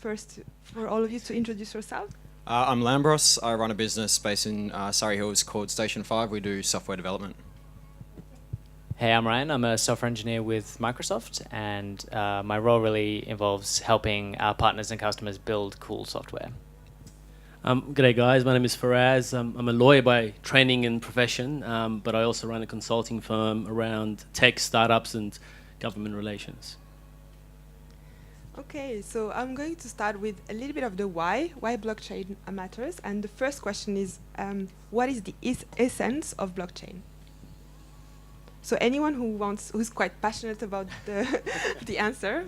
first for all of you to introduce yourself. I'm Lambros. I run a business based in Surrey Hills called Station 5. We do software development. Hey, I'm Ryan. I'm a software engineer with Microsoft, and my role really involves helping our partners and customers build cool software. G'day guys, my name is Faraz. I'm a lawyer by training and profession, but I also run a consulting firm around tech, startups and government relations. Okay, so I'm going to start with a little bit of the why blockchain matters. And the first question is, what is the essence of blockchain? So anyone who's quite passionate about the answer.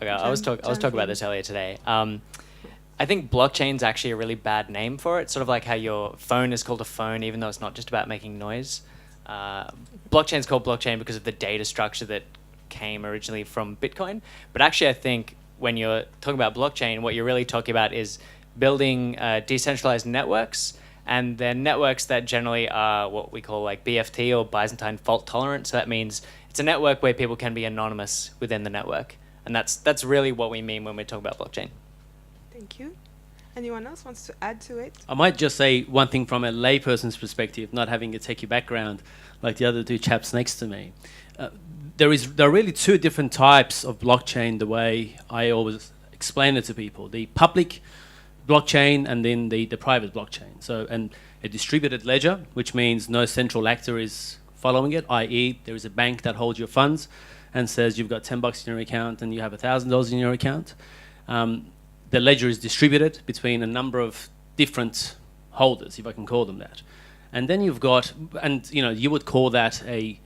Okay, I was talking about this earlier today. I think blockchain's actually a really bad name for it. Sort of like how your phone is called a phone, even though it's not just about making noise. Blockchain's called blockchain because of the data structure that came originally from Bitcoin. But actually, I think when you're talking about blockchain, what you're really talking about is building decentralized networks, and they're networks that generally are what we call like BFT or Byzantine fault tolerant. So that means it's a network where people can be anonymous within the network. And that's really what we mean when we talk about blockchain. Thank you. Anyone else wants to add to it? I might just say one thing from a layperson's perspective, not having a techie background like the other two chaps next to me. There are really two different types of blockchain, the way I always explain it to people. The public blockchain and then the private blockchain. So, and a distributed ledger, which means no central actor is following it, i.e. there is a bank that holds your funds and says you've got $10 in your account and you have $1,000 in your account. The ledger is distributed between a number of different holders, if I can call them that. And then you've got, and you would call that a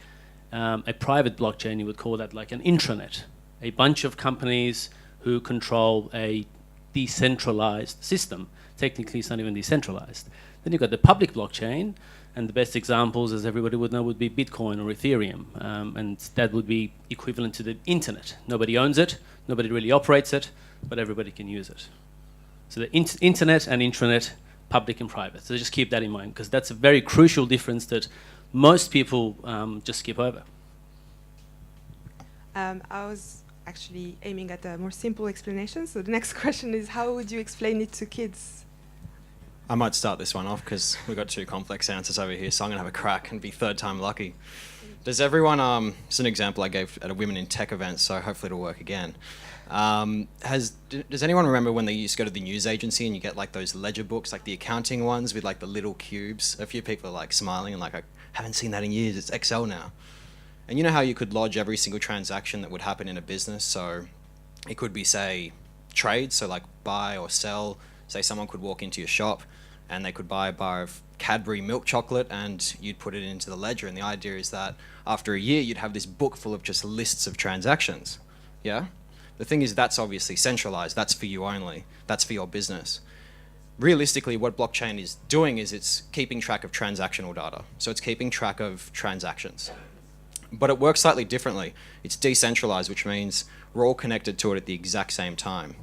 private blockchain, you would call that like an intranet, a bunch of companies who control a decentralized system. Technically, it's not even decentralized. Then you've got the public blockchain, and the best examples, as everybody would know, would be Bitcoin or Ethereum, and that would be equivalent to the internet. Nobody owns it, nobody really operates it, but everybody can use it. So the internet and intranet, public and private. So just keep that in mind, because that's a very crucial difference that most people just skip over. I was actually aiming at a more simple explanation. So the next question is, how would you explain it to kids? I might start this one off because we've got two complex answers over here, so I'm going to have a crack and be third time lucky. Does everyone, it's an example I gave at a Women in Tech event, so hopefully it'll work again. Does anyone remember when they used to go to the news agency and you get like those ledger books, like the accounting ones with like the little cubes? A few people are like smiling and like, I haven't seen that in years, it's Excel now. And you know how you could lodge every single transaction that would happen in a business? So it could be, say, trade, so like buy or sell. Say someone could walk into your shop and they could buy a bar of Cadbury milk chocolate and you'd put it into the ledger. And the idea is that after a year, you'd have this book full of just lists of transactions. Yeah? The thing is, that's obviously centralized. That's for you only. That's for your business. Realistically, what blockchain is doing is it's keeping track of transactional data. So it's keeping track of transactions. But it works slightly differently. It's decentralized, which means we're all connected to it at the exact same time.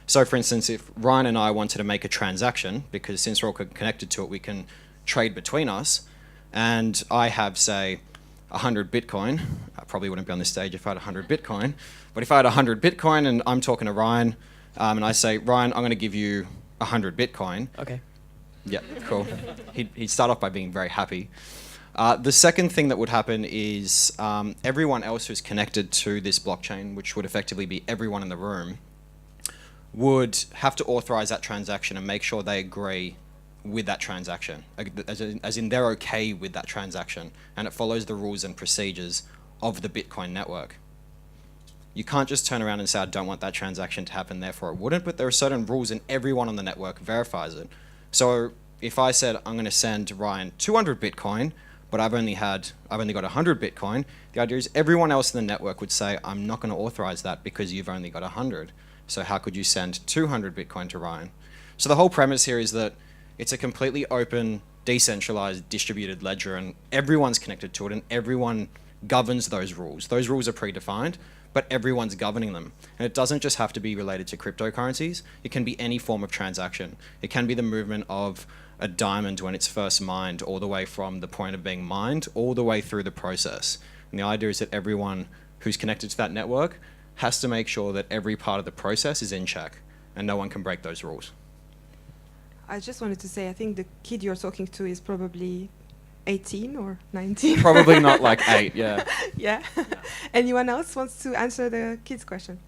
So for instance, if Ryan and I wanted to make a transaction, because since we're all connected to it, we can trade between us, and I have, say, 100 Bitcoin. I probably wouldn't be on this stage if I had 100 Bitcoin. But if I had 100 Bitcoin and I'm talking to Ryan, and I say, Ryan, I'm going to give you 100 Bitcoin. Okay. Yeah, cool. He'd start off by being very happy. The second thing that would happen is everyone else who's connected to this blockchain, which would effectively be everyone in the room, would have to authorize that transaction and make sure they agree with that transaction, as in they're okay with that transaction, and it follows the rules and procedures of the Bitcoin network. You can't just turn around and say, I don't want that transaction to happen, therefore it wouldn't, but there are certain rules and everyone on the network verifies it. So if I said, I'm going to send Ryan 200 Bitcoin, but I've only got 100 Bitcoin, the idea is everyone else in the network would say, I'm not going to authorize that because you've only got 100. So how could you send 200 Bitcoin to Ryan? So the whole premise here is that it's a completely open, decentralized, distributed ledger, and everyone's connected to it, and everyone governs those rules. Those rules are predefined, but everyone's governing them. And it doesn't just have to be related to cryptocurrencies. It can be any form of transaction. It can be the movement of a diamond when it's first mined, all the way from the point of being mined, all the way through the process. And the idea is that everyone who's connected to that network has to make sure that every part of the process is in check. and no one can break those rules. I just wanted to say, I think the kid you're talking to is probably 18 or 19. Probably not like 8, yeah. Yeah. Anyone else wants to answer the kid's question?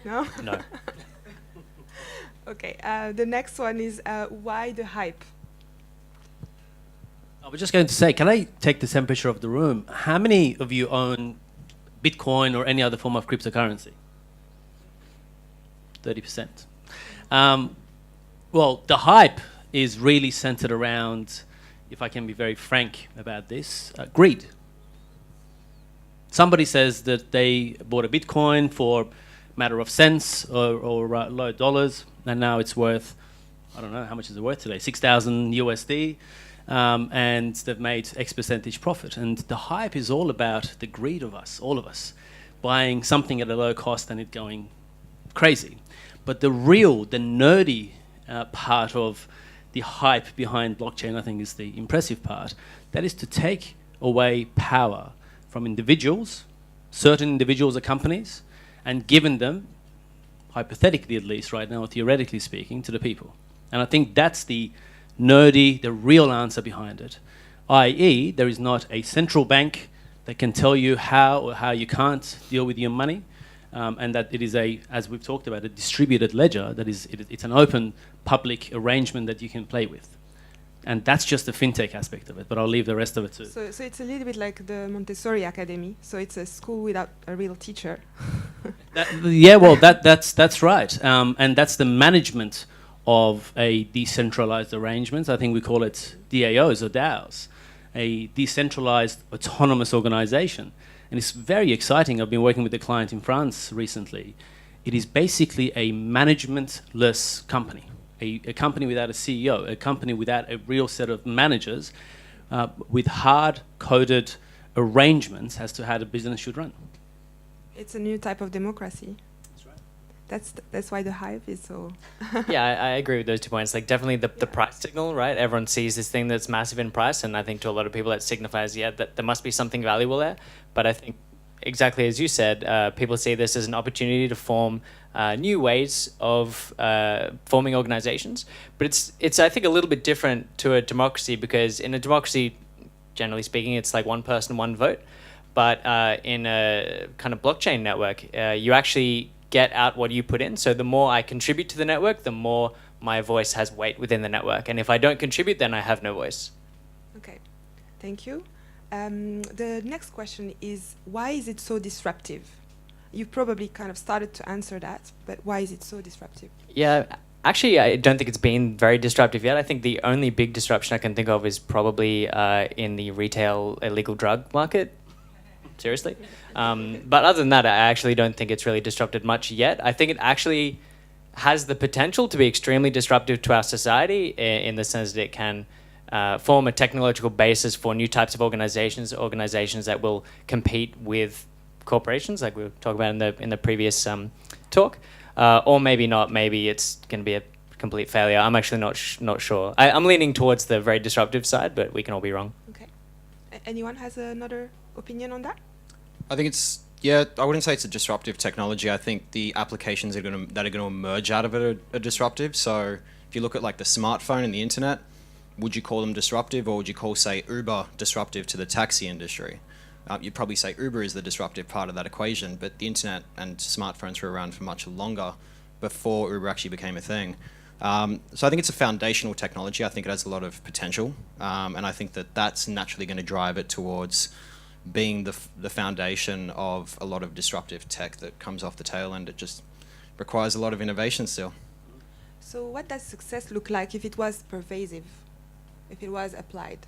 No? No. Okay. The next one is why the hype? I was just going to say, can I take the temperature of the room? How many of you own Bitcoin or any other form of cryptocurrency? 30%. Well, the hype is really centered around, if I can be very frank about this, greed. Somebody says that they bought a Bitcoin for a matter of cents or low dollars, and now it's worth, I don't know, how much is it worth today? 6,000 USD, and they've made X percentage profit. And the hype is all about the greed of us, all of us, buying something at a low cost and it going crazy. But the nerdy part of the hype behind blockchain, I think, is the impressive part. That is to take away power from individuals, certain individuals or companies, and given them, hypothetically at least right now, or theoretically speaking, to the people. And I think that's the real answer behind it. i.e., there is not a central bank that can tell you how or how you can't deal with your money. And that it is as we've talked about, a distributed ledger that it's an open public arrangement that you can play with. And that's just the fintech aspect of it, but I'll leave the rest of it to... So it's a little bit like the Montessori Academy. So it's a school without a real teacher. That's right. And that's the management of a decentralized arrangement. I think we call it DAOs or DAOs, a decentralized autonomous organization. And it's very exciting. I've been working with a client in France recently. It is basically a managementless company, a company without a CEO, a company without a real set of managers, with hard-coded arrangements as to how the business should run. It's a new type of democracy. That's right. That's why the hype is so... Yeah, I agree with those 2 points. Like, definitely the price signal, right? Everyone sees this thing that's massive in price, and I think to a lot of people that signifies, that there must be something valuable there. But I think, exactly as you said, people see this as an opportunity to form new ways of forming organizations. But it's I think, a little bit different to a democracy, because in a democracy, generally speaking, it's like one person, one vote. But in a kind of blockchain network, you actually get out what you put in. So the more I contribute to the network, the more my voice has weight within the network. And if I don't contribute, then I have no voice. Okay, thank you. The next question is, why is it so disruptive? You've probably kind of started to answer that, but why is it so disruptive? Yeah, actually, I don't think it's been very disruptive yet. I think the only big disruption I can think of is probably in the retail illegal drug market. Seriously. But other than that, I actually don't think it's really disrupted much yet. I think it actually has the potential to be extremely disruptive to our society in the sense that it can form a technological basis for new types of organizations that will compete with corporations, like we were talking about in the previous talk, or maybe not. Maybe it's going to be a complete failure. I'm actually not sure. I'm leaning towards the very disruptive side, but we can all be wrong. Okay. Anyone has another opinion on that? I think I wouldn't say it's a disruptive technology. I think the applications that are going to emerge out of it are disruptive. So if you look at like the smartphone and the internet, would you call them disruptive, or would you call, say, Uber disruptive to the taxi industry? You'd probably say Uber is the disruptive part of that equation, but the internet and smartphones were around for much longer before Uber actually became a thing. So I think it's a foundational technology. I think it has a lot of potential, and I think that's naturally going to drive it towards being the foundation of a lot of disruptive tech that comes off the tail end. It just requires a lot of innovation still. So what does success look like if it was pervasive, if it was applied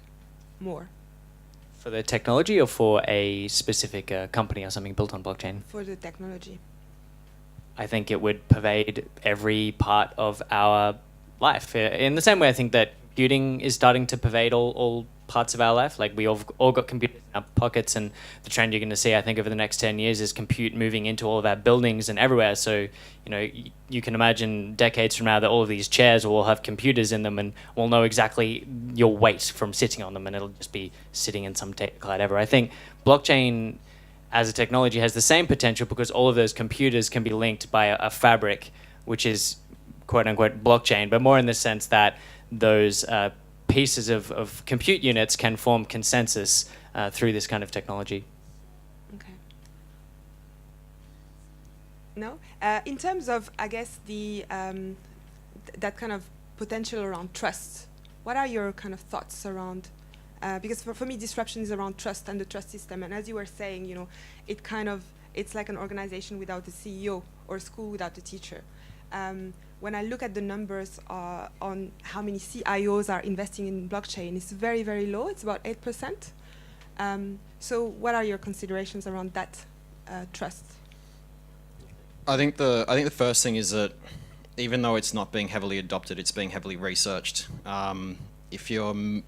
more? For the technology, or for a specific company or something built on blockchain? For the technology. I think it would pervade every part of our life. In the same way, I think that computing is starting to pervade all parts of our life. Like, we all got computers in our pockets, and the trend you're going to see, I think, over the next 10 years is compute moving into all of our buildings and everywhere. So, you can imagine decades from now that all of these chairs will all have computers in them, and we'll know exactly your weight from sitting on them, and it'll just be sitting in some cloud ever. I think blockchain as a technology has the same potential, because all of those computers can be linked by a fabric which is quote unquote blockchain, but more in the sense that those pieces of compute units can form consensus through this kind of technology. Okay. No? In terms of, I guess, the that kind of potential around trust, what are your kind of thoughts around, because for me, disruption is around trust and the trust system. And as you were saying, you know, it's like an organization without a CEO or a school without a teacher. When I look at the numbers on how many CIOs are investing in blockchain, it's very, very low. It's about 8%. So what are your considerations around that trust? I think the first thing is that even though it's not being heavily adopted, it's being heavily researched. If you're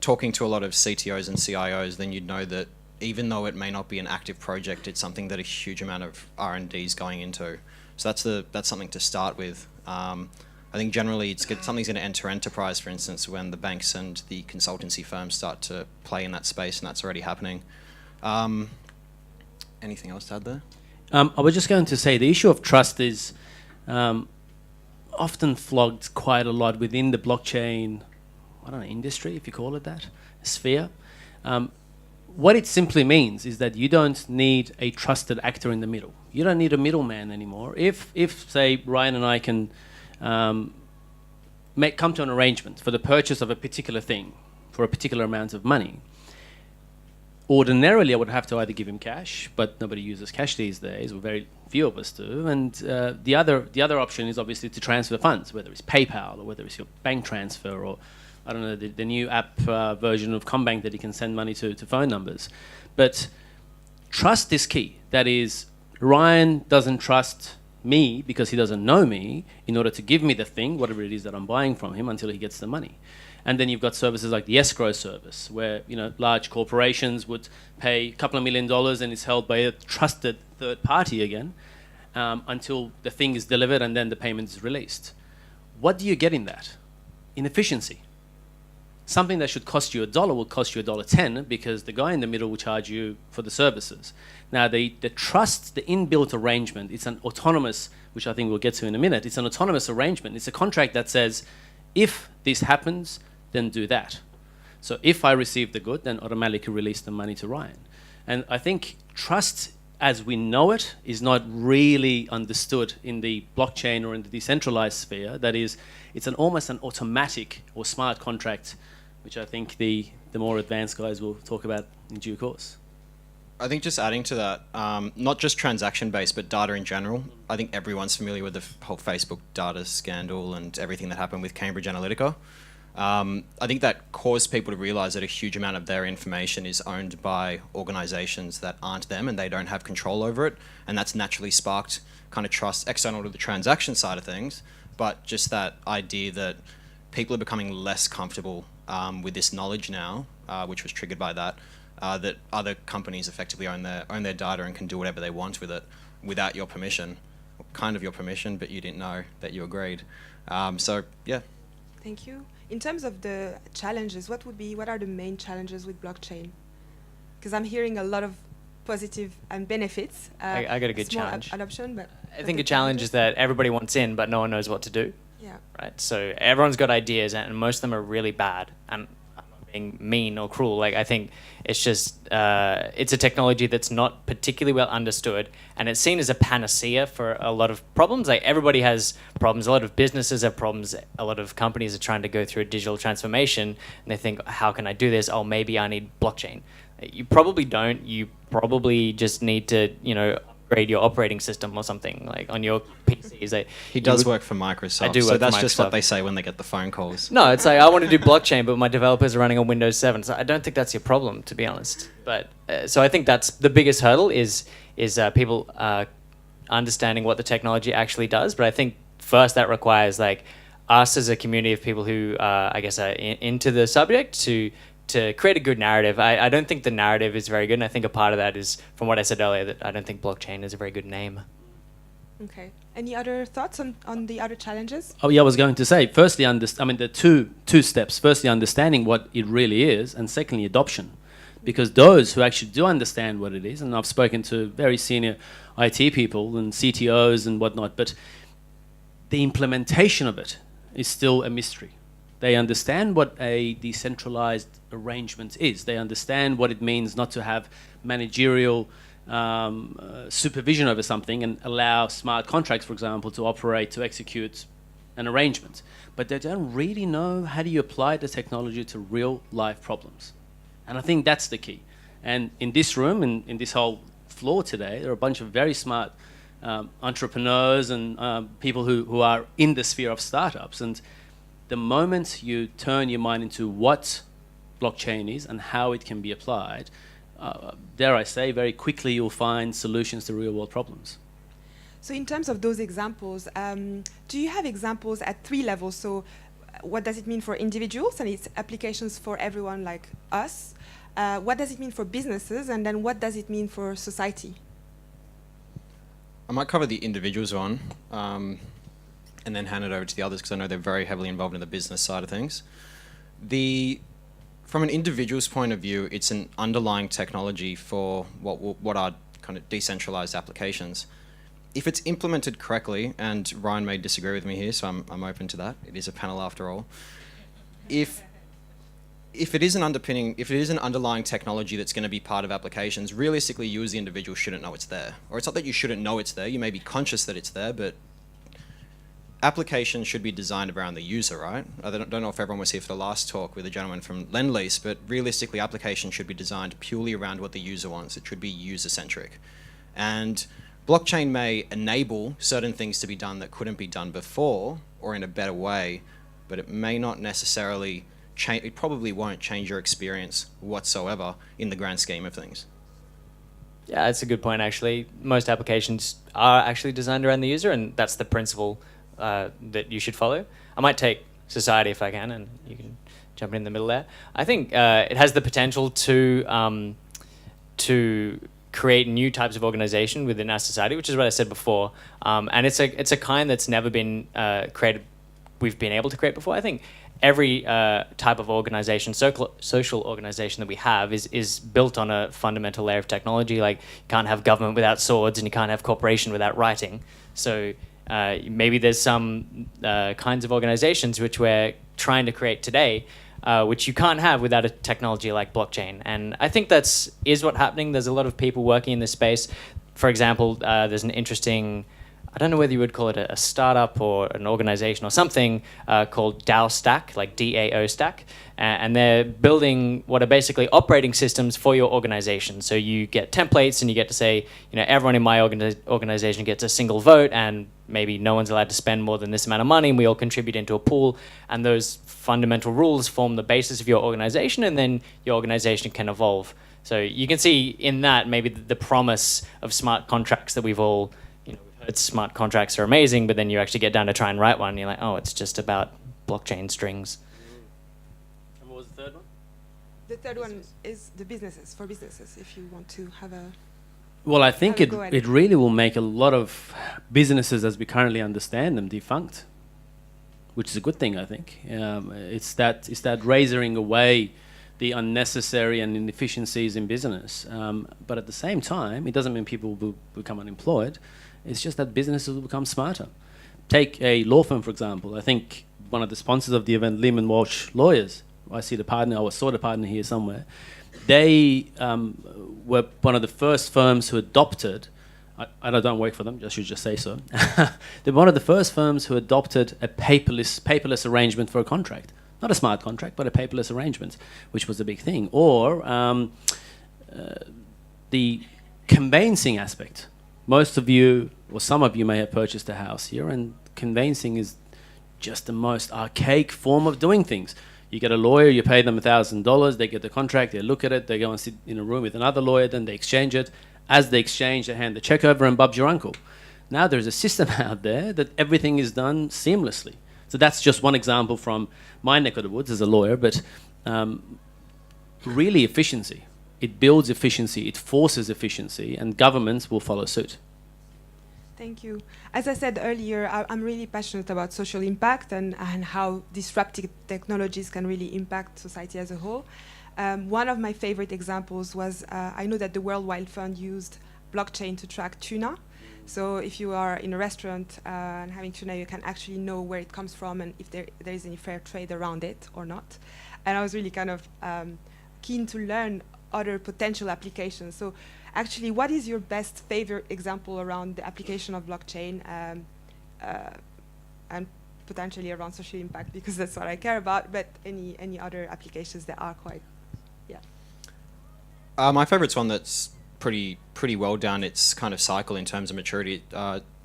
talking to a lot of CTOs and CIOs, then you'd know that even though it may not be an active project, it's something that a huge amount of R&D is going into. So that's something to start with. I think generally something's going to enter enterprise, for instance, when the banks and the consultancy firms start to play in that space, and that's already happening. Anything else to add there? I was just going to say the issue of trust is often flogged quite a lot within the blockchain, I don't know, industry, if you call it that, sphere. What it simply means is that you don't need a trusted actor in the middle. You don't need a middleman anymore. If say, Ryan and I can come to an arrangement for the purchase of a particular thing for a particular amount of money, ordinarily I would have to either give him cash, but nobody uses cash these days, or very few of us do. And the other option is obviously to transfer funds, whether it's PayPal or whether it's your bank transfer, or I don't know, the new app version of Combank that you can send money to phone numbers. But trust is key. That is, Ryan doesn't trust me because he doesn't know me in order to give me the thing, whatever it is that I'm buying from him, until he gets the money. And then you've got services like the escrow service, where large corporations would pay a couple of $1 million and it's held by a trusted third party again until the thing is delivered and then the payment is released. What do you get in that? Inefficiency. Something that should cost you $1 will cost you $1.10 because the guy in the middle will charge you for the services. Now, the trust, the inbuilt arrangement, it's an autonomous, which I think we'll get to in a minute, it's an autonomous arrangement. It's a contract that says, if this happens, then do that. So if I receive the good, then automatically release the money to Ryan. And I think trust as we know it is not really understood in the blockchain or in the decentralized sphere. That is, it's almost an automatic or smart contract, which I think the more advanced guys will talk about in due course. I think just adding to that, not just transaction-based, but data in general. I think everyone's familiar with the whole Facebook data scandal and everything that happened with Cambridge Analytica. I think that caused people to realize that a huge amount of their information is owned by organizations that aren't them and they don't have control over it. And that's naturally sparked kind of trust external to the transaction side of things, but just that idea that people are becoming less comfortable with this knowledge now, which was triggered by that, that other companies effectively own their data and can do whatever they want with it without your permission, or kind of your permission, but you didn't know that you agreed. So yeah. Thank you. In terms of the challenges, what are the main challenges with blockchain? Because I'm hearing a lot of positive benefits. I got a good small challenge. Adoption, but I think a challenge is that everybody wants in, but no one knows what to do. Yeah. Right. So everyone's got ideas, and most of them are really bad. And I'm not being mean or cruel. Like, I think it's just it's a technology that's not particularly well understood, and it's seen as a panacea for a lot of problems. Like, everybody has problems. A lot of businesses have problems. A lot of companies are trying to go through a digital transformation, and they think, how can I do this? Oh, maybe I need blockchain. You probably don't. You probably just need to, upgrade your operating system or something, like on your PCs. He does work for Microsoft. I do work so that's for just Microsoft. what they say when they get the phone calls. No, it's like, I want to do blockchain, but my developers are running on Windows 7. So I don't think that's your problem, to be honest. But so I think that's the biggest hurdle is people understanding what the technology actually does. But I think first that requires like us as a community of people who I guess are into the subject to create a good narrative. I don't think the narrative is very good, and I think a part of that is, from what I said earlier, that I don't think blockchain is a very good name. Okay. Any other thoughts on the other challenges? Oh yeah, I was going to say, firstly, the two steps. Firstly, understanding what it really is, and secondly, adoption. Because those who actually do understand what it is, and I've spoken to very senior IT people and CTOs and whatnot, but the implementation of it is still a mystery. They understand what a decentralized arrangement is. They understand what it means not to have managerial supervision over something and allow smart contracts, for example, to operate, to execute an arrangement. But they don't really know how do you apply the technology to real life problems. And I think that's the key. And in this room, in this whole floor today, there are a bunch of very smart entrepreneurs and people who are in the sphere of startups. And the moment you turn your mind into what blockchain is and how it can be applied, dare I say, very quickly you'll find solutions to real world problems. So in terms of those examples, do you have examples at 3 levels? So what does it mean for individuals and its applications for everyone like us? What does it mean for businesses? And then what does it mean for society? I might cover the individuals one and then hand it over to the others because I know they're very heavily involved in the business side of things. From an individual's point of view, it's an underlying technology for what are kind of decentralized applications. If it's implemented correctly, and Ryan may disagree with me here, so I'm open to that. It is a panel after all. If it is an underlying technology that's going to be part of applications, realistically, you as the individual shouldn't know it's there. Or it's not that you shouldn't know it's there. You may be conscious that it's there, but applications should be designed around the user, right? I don't know if everyone was here for the last talk with the gentleman from Lendlease, but realistically, applications should be designed purely around what the user wants. It should be user-centric. And blockchain may enable certain things to be done that couldn't be done before or in a better way, but it may not necessarily change. It probably won't change your experience whatsoever in the grand scheme of things. Yeah, that's a good point, actually. Most applications are actually designed around the user, and that's the principle that you should follow. I might take society if I can, and you can jump in the middle there. I think it has the potential to create new types of organization within our society, which is what I said before. And it's a kind that's never been created. We've been able to create before. I think every type of organization, social organization that we have is built on a fundamental layer of technology. Like, you can't have government without swords, and you can't have corporation without writing. So maybe there's some kinds of organizations which we're trying to create today, which you can't have without a technology like blockchain. And I think is what's happening. There's a lot of people working in this space. For example, there's an interesting, I don't know whether you would call it a startup or an organization or something called DAO Stack, like DAO Stack. And they're building what are basically operating systems for your organization. So you get templates and you get to say, everyone in my organization gets a single vote, and maybe no one's allowed to spend more than this amount of money, and we all contribute into a pool. And those fundamental rules form the basis of your organization, and then your organization can evolve. So you can see in that maybe the promise of smart contracts that we've all, we've heard smart contracts are amazing, but then you actually get down to try and write one, and you're like, oh, it's just about blockchain strings. And what was the third one? The third one is the businesses, for businesses, if you want to have a... Well, I think it really will make a lot of businesses as we currently understand them defunct, which is a good thing, I think. It's that razoring away the unnecessary and inefficiencies in business. But at the same time, it doesn't mean people will become unemployed. It's just that businesses will become smarter. Take a law firm, for example. I think one of the sponsors of the event, Lehman Walsh Lawyers, I see the partner, I saw the partner here somewhere. They were one of the first firms who adopted, I don't work for them, I should just say so. They're one of the first firms who adopted a paperless arrangement for a contract. Not a smart contract, but a paperless arrangement, which was a big thing. Or the conveyancing aspect. Most of you, or some of you may have purchased a house here, and conveyancing is just the most archaic form of doing things. You get a lawyer, you pay them $1,000, they get the contract, they look at it, they go and sit in a room with another lawyer, then they exchange it. As they exchange, they hand the check over and Bob's your uncle. Now there's a system out there that everything is done seamlessly. So that's just one example from my neck of the woods as a lawyer, but really efficiency. It builds efficiency, it forces efficiency, and governments will follow suit. Thank you. As I said earlier, I'm really passionate about social impact and how disruptive technologies can really impact society as a whole. One of my favorite examples was, I know that the World Wide Fund used blockchain to track tuna. So if you are in a restaurant and having tuna, you can actually know where it comes from and if there is any fair trade around it or not. And I was really kind of keen to learn other potential applications. So actually, what is your best favorite example around the application of blockchain and potentially around social impact, because that's what I care about, but any other applications that are quite, yeah. My favorite's one that's pretty well done. It's kind of cycle in terms of maturity.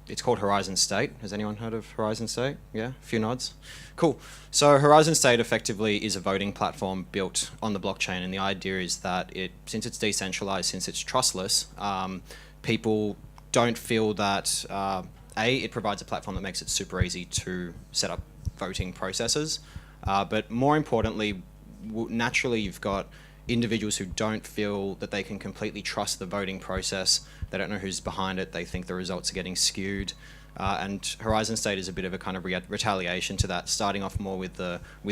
It's called Horizon State. Has anyone heard of Horizon State? Yeah, a few nods. Cool. So Horizon State effectively is a voting platform built on the blockchain, and the idea is that since it's decentralized, since it's trustless, people don't feel that it provides a platform that makes it super easy to set up voting processes, but more importantly, naturally you've got individuals who don't feel that they can completely trust the voting process. They don't know who's behind it. They think the results are getting skewed. And Horizon State is a bit of a kind of retaliation to that, starting off more with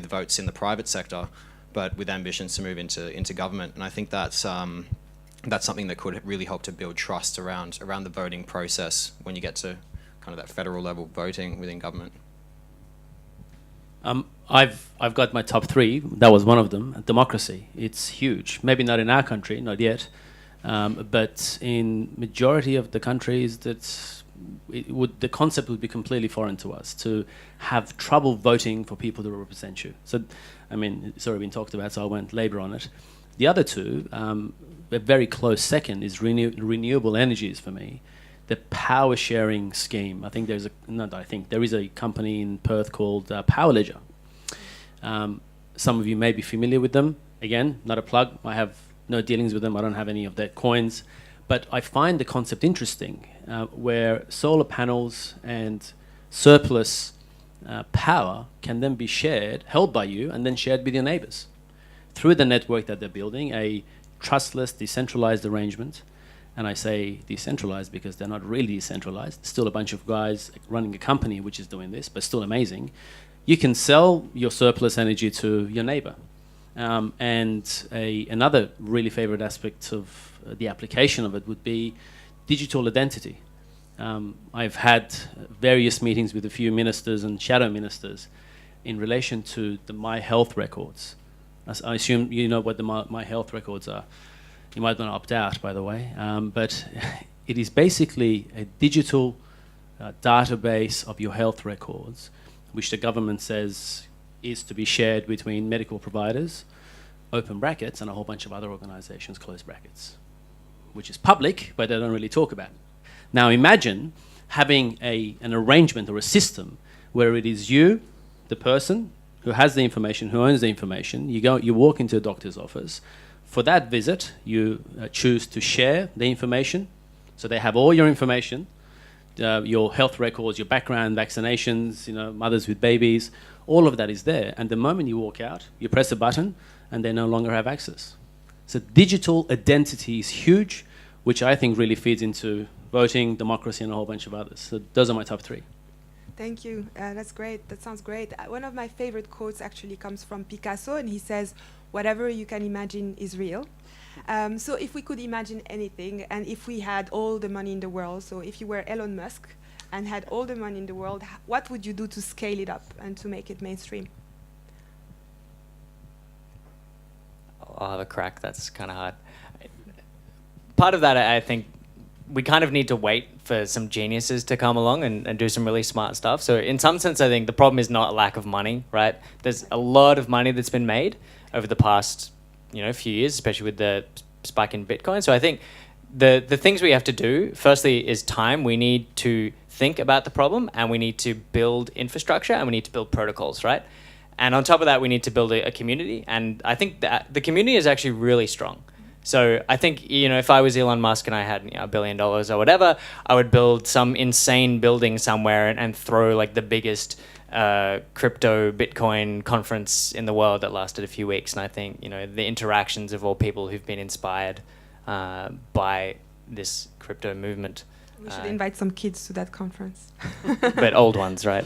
votes in the private sector, but with ambitions to move into government. And I think that's something that could really help to build trust around the voting process when you get to kind of that federal level voting within government. I've got my top three. That was one of them. Democracy. It's huge. Maybe not in our country, not yet, but in majority of the countries, the concept would be completely foreign to us, to have trouble voting for people to represent you. So, I mean, it's already been talked about, so I won't labour on it. The other two, a very close second, is renewable energies for me. The power sharing scheme. I think there is a company in Perth called Power Ledger. Some of you may be familiar with them. Again, not a plug. I have no dealings with them. I don't have any of their coins. But I find the concept interesting, where solar panels and surplus power can then be held by you, and then shared with your neighbours through the network that they're building, a trustless, decentralized arrangement. And I say decentralized because they're not really decentralized. Still a bunch of guys running a company which is doing this, but still amazing. You can sell your surplus energy to your neighbor. And another really favorite aspect of the application of it would be digital identity. I've had various meetings with a few ministers and shadow ministers in relation to the My Health records. I assume you know what the My Health records are. You might want to opt out, by the way, but it is basically a digital database of your health records, which the government says is to be shared between medical providers, open brackets, and a whole bunch of other organizations, close brackets, which is public, but they don't really talk about it. Now imagine having an arrangement or a system where it is you, the person who has the information, who owns the information, you walk into a doctor's office. For that visit, you choose to share the information. So they have all your information, your health records, your background, vaccinations, mothers with babies, all of that is there. And the moment you walk out, you press a button and they no longer have access. So digital identity is huge, which I think really feeds into voting, democracy, and a whole bunch of others. So those are my top three. Thank you. That's great. That sounds great. One of my favorite quotes actually comes from Picasso, and he says, "Whatever you can imagine is real." So if we could imagine anything, and if we had all the money in the world, so if you were Elon Musk and had all the money in the world, what would you do to scale it up and to make it mainstream? I'll have a crack. That's kind of hard. Part of that, I think, we kind of need to wait for some geniuses to come along and do some really smart stuff. So in some sense, I think the problem is not a lack of money, right? There's a lot of money that's been made over the past, few years, especially with the spike in Bitcoin. So I think the things we have to do, firstly, is time. We need to think about the problem, and we need to build infrastructure, and we need to build protocols, right? And on top of that, we need to build a community. And I think that the community is actually really strong. So I think, if I was Elon Musk and I had $1 billion or whatever, I would build some insane building somewhere and throw like the biggest crypto Bitcoin conference in the world that lasted a few weeks. And I think, the interactions of all people who've been inspired by this crypto movement. We should invite some kids to that conference. But old ones, right?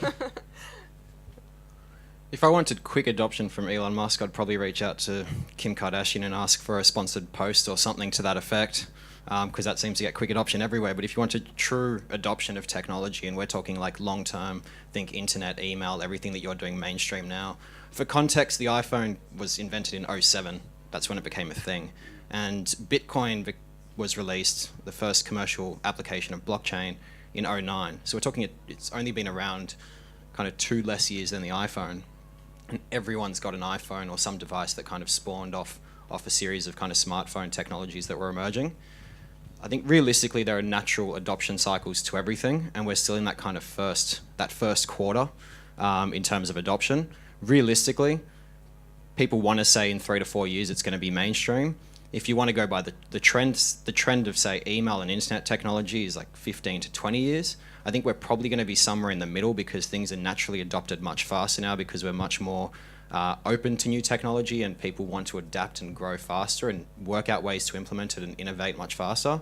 If I wanted quick adoption from Elon Musk, I'd probably reach out to Kim Kardashian and ask for a sponsored post or something to that effect. because that seems to get quick adoption everywhere. But if you want a true adoption of technology, and we're talking like long-term, think internet, email, everything that you're doing mainstream now. For context, the iPhone was invented in '07. That's when it became a thing. And Bitcoin was released, the first commercial application of blockchain, in '09. So we're talking, it's only been around kind of 2 less years than the iPhone. And everyone's got an iPhone or some device that kind of spawned off a series of kind of smartphone technologies that were emerging. I think realistically there are natural adoption cycles to everything, and we're still in that kind of first quarter in terms of adoption. Realistically, people want to say in 3 to 4 years it's going to be mainstream. If you want to go by the trend of, say, email and internet technology is like 15 to 20 years. I think we're probably going to be somewhere in the middle, because things are naturally adopted much faster now, because we're much more open to new technology, and people want to adapt and grow faster and work out ways to implement it and innovate much faster.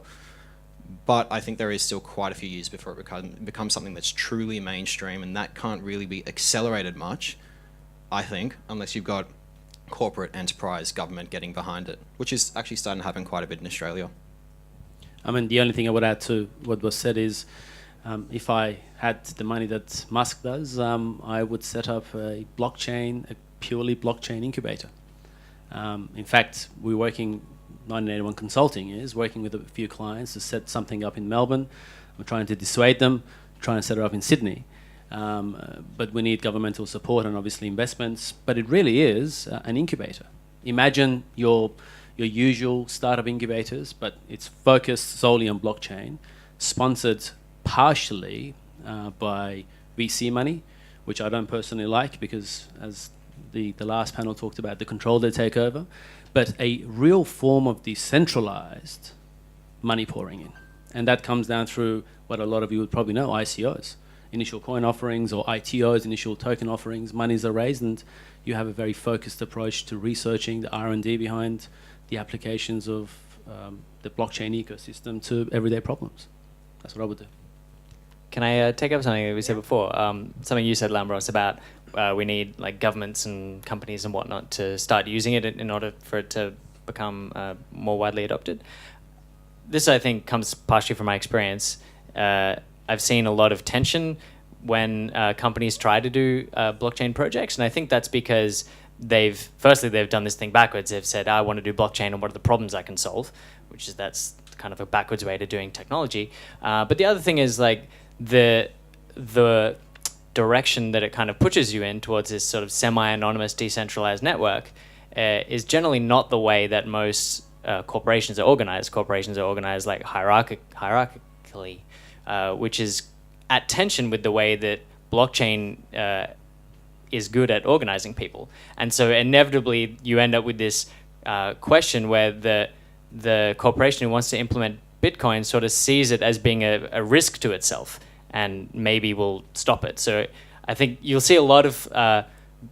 But I think there is still quite a few years before it becomes something that's truly mainstream, and that can't really be accelerated much, I think, unless you've got corporate enterprise government getting behind it, which is actually starting to happen quite a bit in Australia. I mean, the only thing I would add to what was said is, if I had the money that Musk does, I would set up a purely blockchain incubator. In fact, we're working, 1981 Consulting is working with a few clients to set something up in Melbourne. We're trying to dissuade them, trying to set it up in Sydney. But we need governmental support and obviously investments. But it really is an incubator. Imagine your usual startup incubators, but it's focused solely on blockchain, sponsored partially by VC money, which I don't personally like, because as the last panel talked about, the control they take over, but a real form of decentralized money pouring in. And that comes down through what a lot of you would probably know, ICOs. Initial coin offerings, or ITOs, initial token offerings. Monies are raised, and you have a very focused approach to researching the R&D behind the applications of the blockchain ecosystem to everyday problems. That's what I would do. Can I take up something that we said before? Something you said, Lambros, about we need like governments and companies and whatnot to start using it in order for it to become more widely adopted. This, I think, comes partially from my experience. I've seen a lot of tension when companies try to do blockchain projects, and I think that's because they've done this thing backwards. They've said, I want to do blockchain, and what are the problems I can solve, that's kind of a backwards way to doing technology. But the other thing is like the direction that it kind of pushes you in towards this sort of semi-anonymous decentralized network is generally not the way that most corporations are organized. Corporations are organized like hierarchically, which is at tension with the way that blockchain is good at organizing people. And so inevitably you end up with this question where the corporation who wants to implement Bitcoin sort of sees it as being a risk to itself and maybe will stop it. So I think you'll see a lot of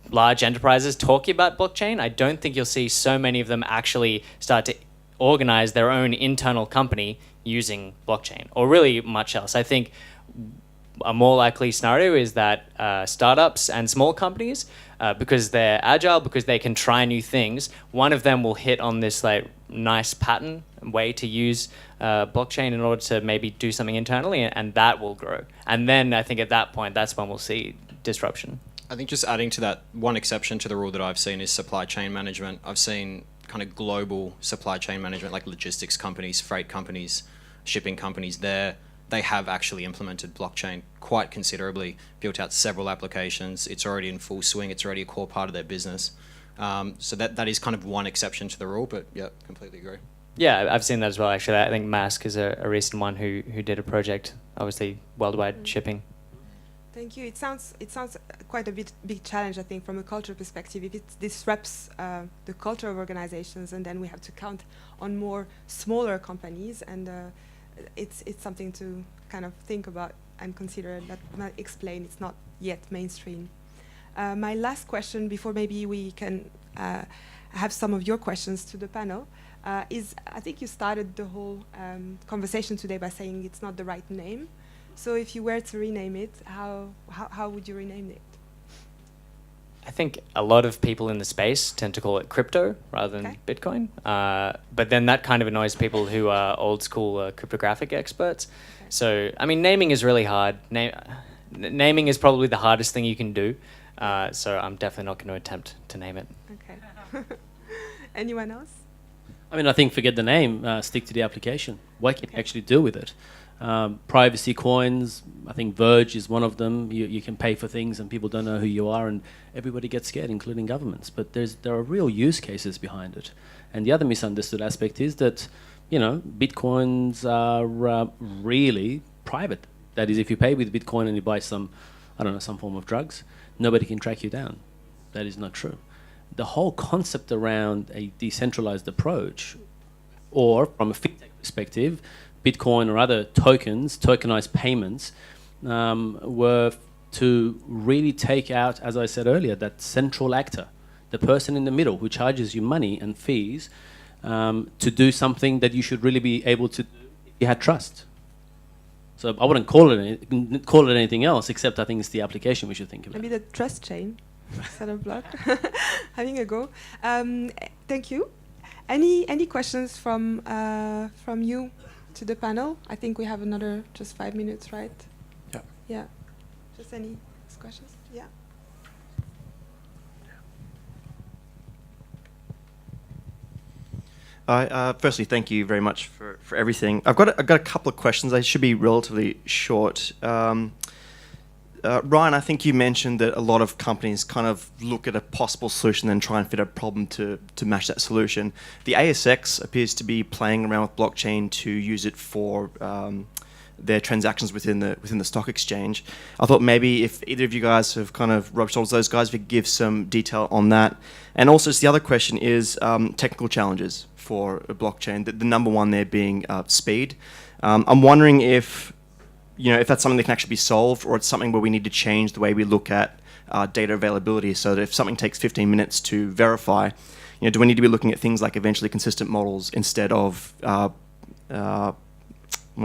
large enterprises talking about blockchain. I don't think you'll see so many of them actually start to organize their own internal company using blockchain, or really much else. I think a more likely scenario is that startups and small companies, because they're agile, because they can try new things, one of them will hit on this like nice pattern way to use blockchain in order to maybe do something internally, and that will grow. And then I think at that point, that's when we'll see disruption. I think just adding to that, one exception to the rule that I've seen is supply chain management. I've seen kind of global supply chain management, like logistics companies, freight companies, shipping companies, they have actually implemented blockchain quite considerably, built out several applications. It's already in full swing. It's already a core part of their business. So that is kind of one exception to the rule, but yeah, completely agree. Yeah, I've seen that as well, actually. I think Mask is a recent one who did a project, obviously worldwide shipping. Thank you. It sounds quite a big challenge, I think, from a cultural perspective. If it disrupts the culture of organizations, and then we have to count on more smaller companies, and it's something to kind of think about and consider. That might explain it's not yet mainstream. My last question, before maybe we can have some of your questions to the panel, is I think you started the whole conversation today by saying it's not the right name. So if you were to rename it, how would you rename it? I think a lot of people in the space tend to call it crypto rather than Bitcoin. But then that kind of annoys people who are old school cryptographic experts. Okay. So, I mean, naming is really hard. Naming is probably the hardest thing you can do. So I'm definitely not going to attempt to name it. Okay. Anyone else? I mean, I think forget the name, stick to the application. What can you actually do with it? Privacy coins, I think Verge is one of them. You can pay for things and people don't know who you are and everybody gets scared, including governments. But there are real use cases behind it. And the other misunderstood aspect is that, Bitcoins are really private. That is, if you pay with Bitcoin and you buy some form of drugs, nobody can track you down. That is not true. The whole concept around a decentralized approach, or from a fintech perspective, Bitcoin or other tokens, tokenized payments, were to really take out, as I said earlier, that central actor, the person in the middle who charges you money and fees to do something that you should really be able to do if you had trust. So I wouldn't call it anything else, except I think it's the application we should think about. Maybe the trust chain instead of block. Having a go. Thank you. Any questions from you to the panel? I think we have another just 5 minutes, right? Yeah. Yeah. Just any questions? Yeah. Firstly, thank you very much for everything. I've got a couple of questions. They should be relatively short. Ryan, I think you mentioned that a lot of companies kind of look at a possible solution and try and fit a problem to match that solution. The ASX appears to be playing around with blockchain to use it for their transactions within the stock exchange. I thought maybe if either of you guys have kind of rubbed shoulders with those guys, if you could give some detail on that. And also, the other question is technical challenges for a blockchain. The number one there being speed. I'm wondering if that's something that can actually be solved, or it's something where we need to change the way we look at data availability, so that if something takes 15 minutes to verify, do we need to be looking at things like eventually consistent models instead of I'm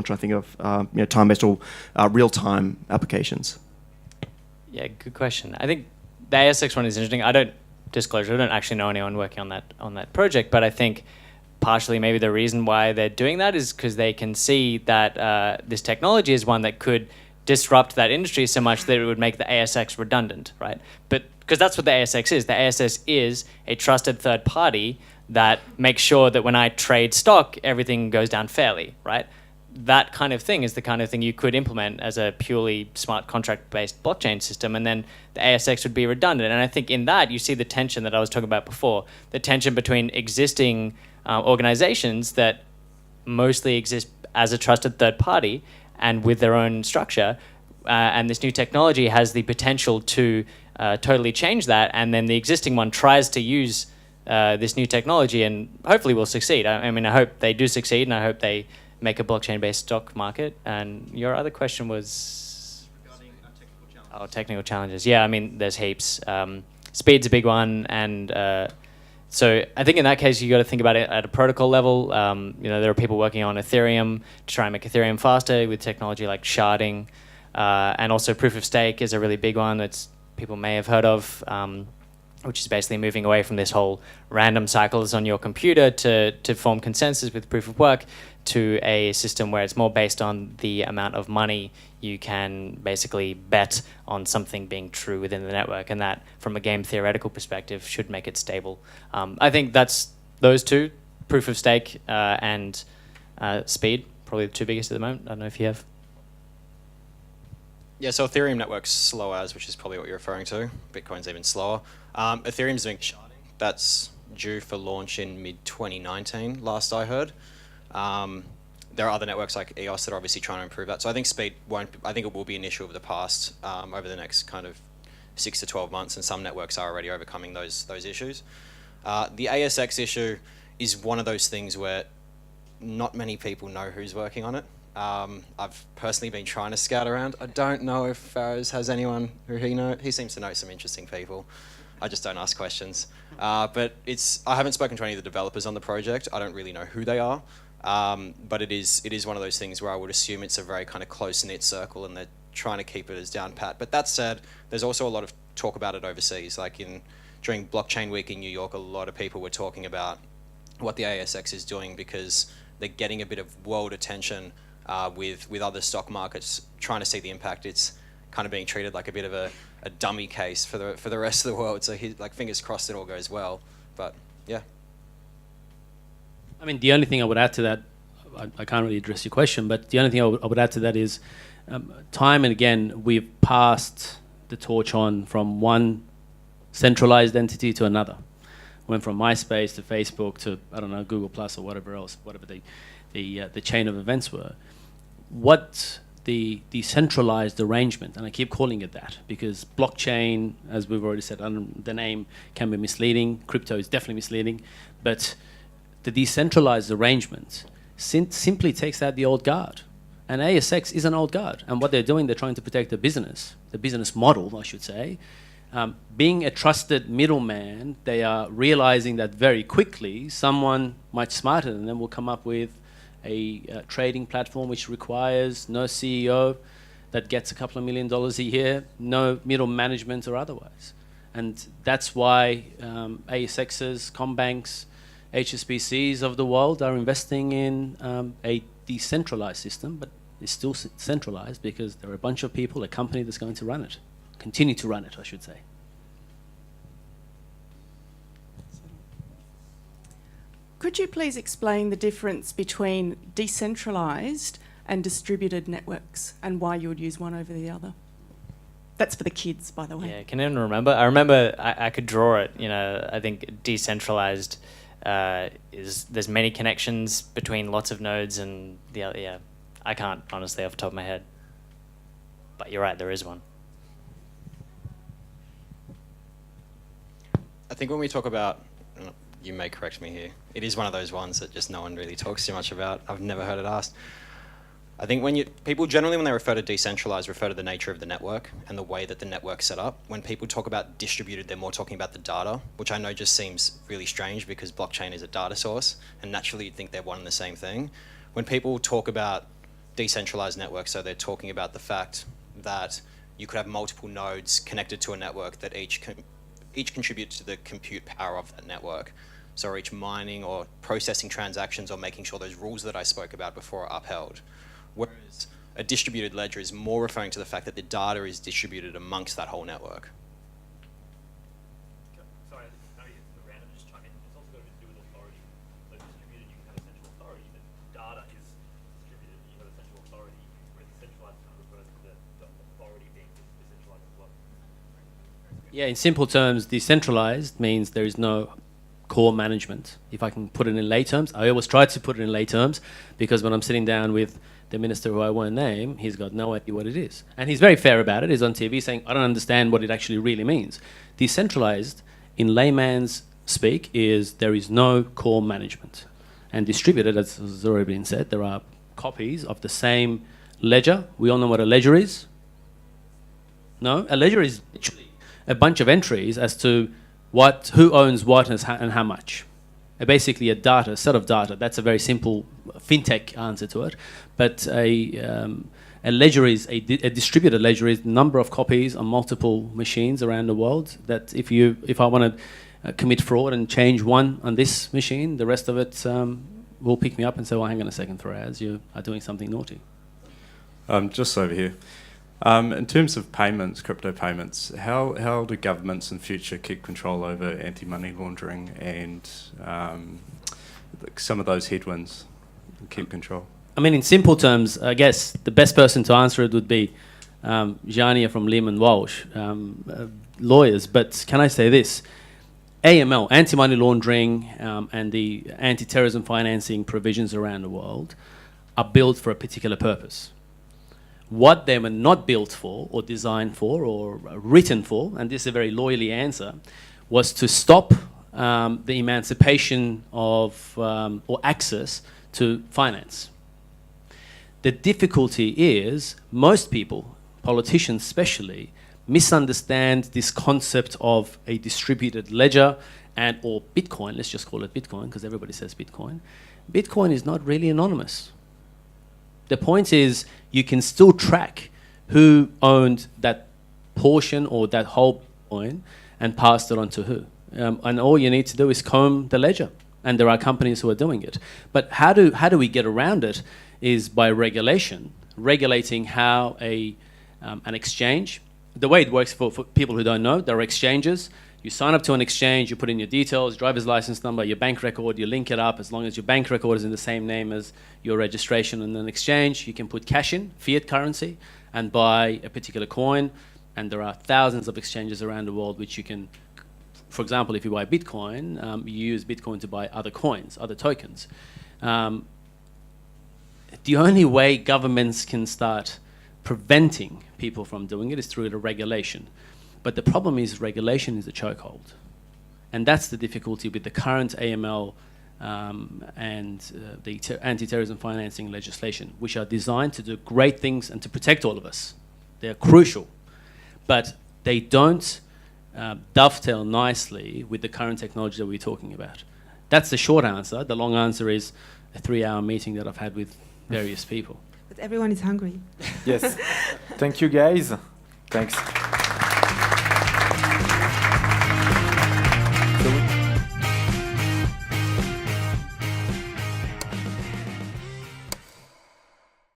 trying to think of time-based or real-time applications? Yeah, good question. I think the ASX one is interesting. I don't actually know anyone working on that project, but I think partially maybe the reason why they're doing that is because they can see that this technology is one that could disrupt that industry so much that it would make the ASX redundant, right? But because that's what the ASX is. The ASX is a trusted third party that makes sure that when I trade stock, everything goes down fairly, right? That kind of thing is the kind of thing you could implement as a purely smart contract-based blockchain system, and then the ASX would be redundant. And I think in that, you see the tension that I was talking about before, the tension between existing organizations that mostly exist as a trusted third party and with their own structure, and this new technology has the potential to totally change that, and then the existing one tries to use this new technology and hopefully will succeed. I mean, I hope they do succeed, and I hope they make a blockchain-based stock market. And your other question was Regarding technical challenges. Oh, technical challenges. Yeah, I mean, there's heaps. Speed's a big one, and so I think in that case you got to think about it at a protocol level. There are people working on Ethereum to try and make Ethereum faster with technology like sharding, and also proof of stake is a really big one that people may have heard of, which is basically moving away from this whole random cycles on your computer to form consensus with proof of work to a system where it's more based on the amount of money you can basically bet on something being true within the network, and that, from a game theoretical perspective, should make it stable. I think that's those two, proof of stake and speed, probably the two biggest at the moment. I don't know if you have. Yeah, so Ethereum network's slow as, which is probably what you're referring to. Bitcoin's even slower. Ethereum's doing sharding. That's due for launch in mid-2019, last I heard. There are other networks like EOS that are obviously trying to improve that. So I think speed I think it will be an issue of the past over the next kind of 6 to 12 months, and some networks are already overcoming those issues. The ASX issue is one of those things where not many people know who's working on it. I've personally been trying to scout around. I don't know if Faraz has anyone who he knows. He seems to know some interesting people. I just don't ask questions. But I haven't spoken to any of the developers on the project. I don't really know who they are. But it is one of those things where I would assume it's a very kind of close-knit circle, and they're trying to keep it as down pat. But that said, there's also a lot of talk about it overseas. Like during Blockchain Week in New York, a lot of people were talking about what the ASX is doing because they're getting a bit of world attention with other stock markets, trying to see the impact. It's kind of being treated like a bit of a dummy case for the rest of the world. So like fingers crossed it all goes well. But yeah. I mean, the only thing I would add to that, I can't really address your question, but the only thing I would add to that is time and again, we've passed the torch on from one centralized entity to another. Went from MySpace to Facebook to, I don't know, Google Plus or whatever else, whatever the chain of events were. What the decentralized arrangement, and I keep calling it that because blockchain, as we've already said, the name can be misleading, crypto is definitely misleading, but the decentralized arrangement simply takes out the old guard. And ASX is an old guard. And what they're doing, they're trying to protect the business model, I should say. Being a trusted middleman, they are realizing that very quickly someone much smarter than them will come up with a trading platform which requires no CEO, that gets a couple of $1 million a year, no middle management or otherwise. And that's why ASXs, Combanks, HSBCs of the world are investing in a decentralized system, but it's still centralized because there are a bunch of people, a company that's going to run it, continue to run it, I should say. Could you please explain the difference between decentralized and distributed networks and why you would use one over the other? That's for the kids, by the way. Yeah, can anyone remember? I remember I could draw it. I think decentralized there's many connections between lots of nodes and the other. Yeah, I can't honestly off the top of my head. But you're right, there is one. I think when we talk about, you may correct me here, it is one of those ones that just no one really talks too much about. I've never heard it asked. I think people generally, when they refer to decentralized, refer to the nature of the network and the way that the network's set up. When people talk about distributed, they're more talking about the data, which I know just seems really strange because blockchain is a data source, and naturally you'd think they're one and the same thing. When people talk about decentralized networks, so they're talking about the fact that you could have multiple nodes connected to a network that each contribute to the compute power of that network. So each mining or processing transactions or making sure those rules that I spoke about before are upheld. Whereas a distributed ledger is more referring to the fact that the data is distributed amongst that whole network. Sorry, random just chime in. It's also got to do with authority. So distributed, you can have a central authority, but data is distributed, you have a central authority, whereas decentralized kind of refers to the authority being decentralized as well. Yeah, in simple terms, decentralized means there is no core management. If I can put it in lay terms, I always try to put it in lay terms because when I'm sitting down with the minister who I won't name, he's got no idea what it is. And he's very fair about it. He's on TV saying, I don't understand what it actually really means. Decentralized, in layman's speak, is there is no core management. And distributed, as has already been said, there are copies of the same ledger. We all know what a ledger is. No? A ledger is literally a bunch of entries as to who owns what and how much. Basically a set of data. That's a very simple fintech answer to it. But a ledger is a distributed ledger is number of copies on multiple machines around the world. That if I want to commit fraud and change one on this machine, the rest of it will pick me up and say, well, hang on a second, Faraz, you are doing something naughty. Just over here. In terms of payments, crypto payments, how do governments in future keep control over anti-money laundering and some of those headwinds and keep control? I mean, in simple terms, I guess the best person to answer it would be Jania from Lehman Walsh, lawyers. But can I say this? AML, anti-money laundering, and the anti-terrorism financing provisions around the world are built for a particular purpose. What they were not built for or designed for or written for, and this is a very lawyerly answer, was to stop the emancipation of or access to finance. The difficulty is most people, politicians especially, misunderstand this concept of a distributed ledger and or Bitcoin. Let's just call it Bitcoin because everybody says Bitcoin. Bitcoin is not really anonymous. The point is you can still track who owned that portion or that whole Bitcoin and passed it on to who. And all you need to do is comb the ledger, and there are companies who are doing it. But how do we get around it is by regulation, regulating how an exchange, the way it works for people who don't know, there are exchanges. You sign up to an exchange, you put in your details, driver's license number, your bank record, you link it up. As long as your bank record is in the same name as your registration in an exchange, you can put cash in, fiat currency, and buy a particular coin. And there are thousands of exchanges around the world which you can, for example, if you buy Bitcoin, you use Bitcoin to buy other coins, other tokens. The only way governments can start preventing people from doing it is through the regulation. But the problem is regulation is a chokehold. And that's the difficulty with the current AML and the anti-terrorism financing legislation, which are designed to do great things and to protect all of us. They're crucial. But they don't dovetail nicely with the current technology that we're talking about. That's the short answer. The long answer is a 3-hour meeting that I've had with various people. But everyone is hungry. Yes. Thank you, guys. Thanks.